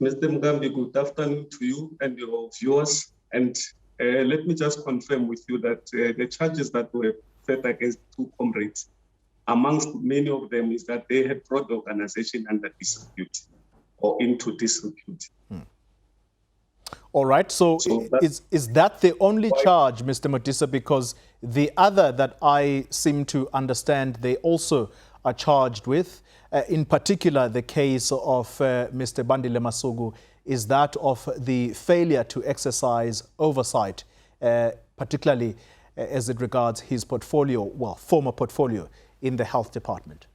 Mr. Mugambi, good afternoon to you and your viewers. And let me just confirm with you that the charges that were set against two comrades, amongst many of them, is that they had brought the organization under disrepute or into disrepute. All right. So is that the only charge, Mr. Modise? Because the other that I seem to understand they also are charged with, in particular the case of Mr. Bandile Masuku, is that of the failure to exercise oversight, particularly as it regards his portfolio, well, former portfolio in the health department.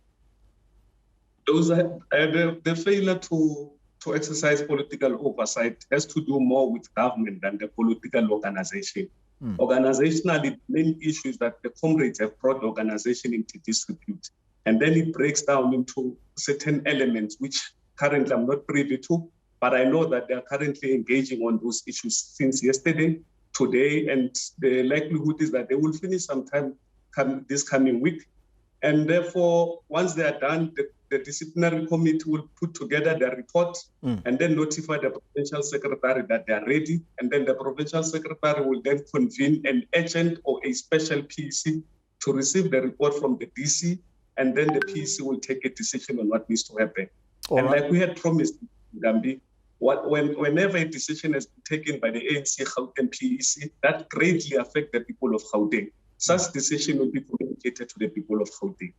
Those are, the failure to exercise political oversight has to do more with government than the political organization. Organizationally, the main issue is that the comrades have brought the organization into disrepute. And then it breaks down into certain elements, which currently I'm not privy to, but I know that they are currently engaging on those issues since yesterday, today, and the likelihood is that they will finish sometime this coming week. And therefore, once they are done, the disciplinary committee will put together their report and then notify the provincial secretary that they are ready. And then the provincial secretary will then convene an agent or a special PEC to receive the report from the DC. And then the PEC will take a decision on what needs to happen. Like we had promised, Gambi, whenever a decision has been taken by the ANC Gauteng PEC, that greatly affects the people of Gauteng. Such decision will be communicated to the people of Gauteng.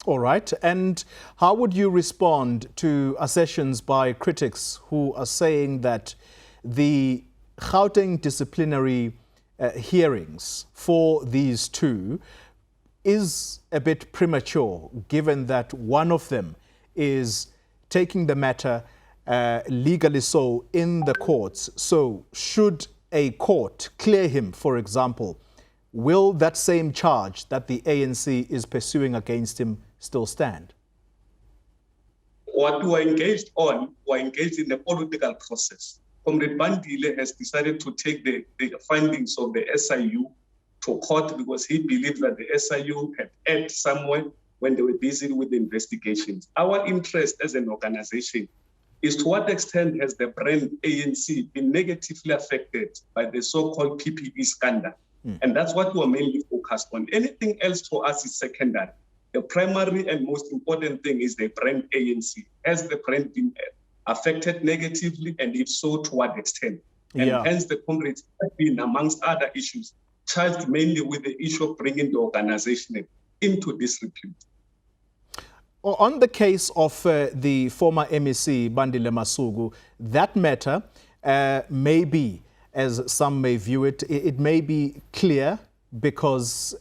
All right. And how would you respond to assertions by critics who are saying that the Gauteng disciplinary hearings for these two is a bit premature, given that one of them is taking the matter legally so in the courts? So should a court clear him, for example, will that same charge that the ANC is pursuing against him still stand? What we are engaged on, we are engaged in the political process. Comrade Bandile has decided to take the findings of the SIU to court because he believes that the SIU had erred somewhere when they were busy with the investigations. Our interest as an organization is to what extent has the brand ANC been negatively affected by the so-called PPE scandal? And that's what we're mainly focused on. Anything else to us is secondary. The primary and most important thing is the brand ANC. Has the brand been affected negatively, and if so, to what extent? And hence the comrades have been, amongst other issues, charged mainly with the issue of bringing the organization into disrepute. On the case of the former MEC, Bandile Masuku, that matter may be, as some may view it, it may be clear because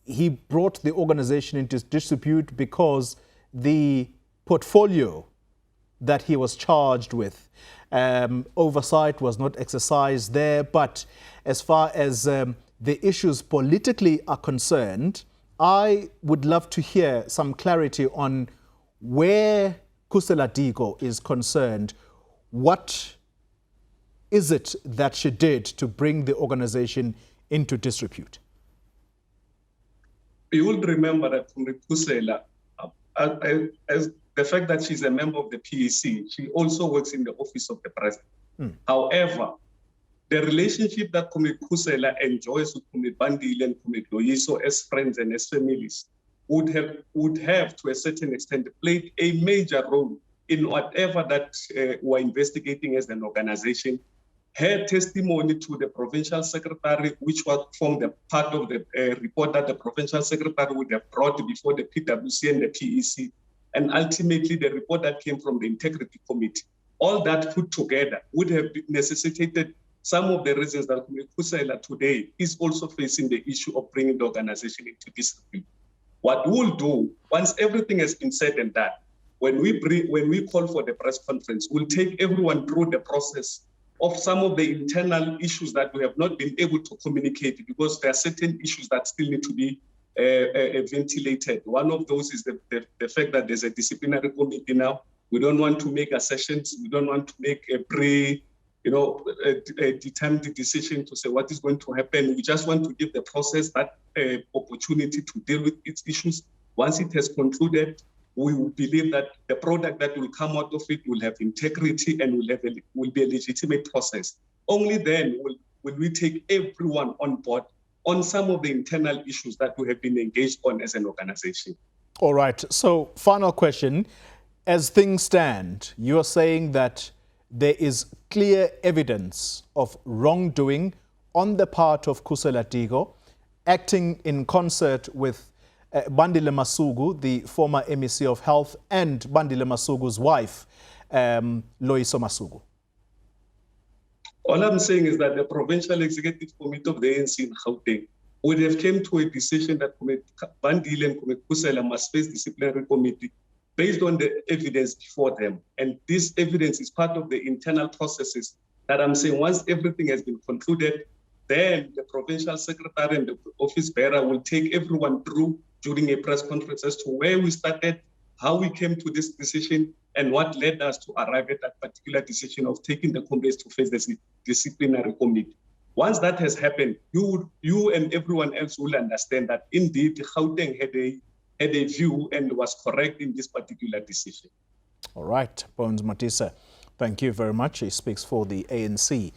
he brought the organization into disrepute because the portfolio that he was charged with, oversight was not exercised there. But as far as the issues politically are concerned, I would love to hear some clarity on where Khusela Diko is concerned. What is it that she did to bring the organization into disrepute? You will remember that from Khusela, as the fact that she's a member of the PEC, she also works in the office of the president. However, the relationship that Comrade Khusela enjoys with Comrade Bandile and Comrade Loyiso as friends and as families would have to a certain extent played a major role in whatever that we're investigating as an organization. Her testimony to the provincial secretary, which was from the part of the report that the provincial secretary would have brought before the PwC and the PEC, and ultimately the report that came from the integrity committee, all that put together would have necessitated some of the reasons that Khusela today is also facing the issue of bringing the organization into disrepute. What we'll do, once everything has been said and done, when we call for the press conference, we'll take everyone through the process of some of the internal issues that we have not been able to communicate because there are certain issues that still need to be ventilated. One of those is the fact that there's a disciplinary committee now. We don't want to make assertions. We don't want to make a determined decision to say what is going to happen. We just want to give the process that opportunity to deal with its issues. Once it has concluded, we believe that the product that will come out of it will have integrity and will be a legitimate process. Only then will we take everyone on board on some of the internal issues that we have been engaged on as an organization. All right. So, final question. As things stand, you are saying that there is clear evidence of wrongdoing on the part of Khusela Diko, acting in concert with Bandile Masuku, the former MEC of Health, and Bandile Masuku's wife, Loyiso Masuku. All I'm saying is that the Provincial Executive Committee of the ANC in Gauteng would have came to a decision that Bandile and Khusela must face disciplinary committee based on the evidence before them. And this evidence is part of the internal processes that I'm saying once everything has been concluded, then the provincial secretary and the office bearer will take everyone through during a press conference as to where we started, how we came to this decision, and what led us to arrive at that particular decision of taking the complaints to face the disciplinary committee. Once that has happened, you and everyone else will understand that indeed Gauteng had a view and was correct in this particular decision. All right, Bones Modise, thank you very much. He speaks for the ANC.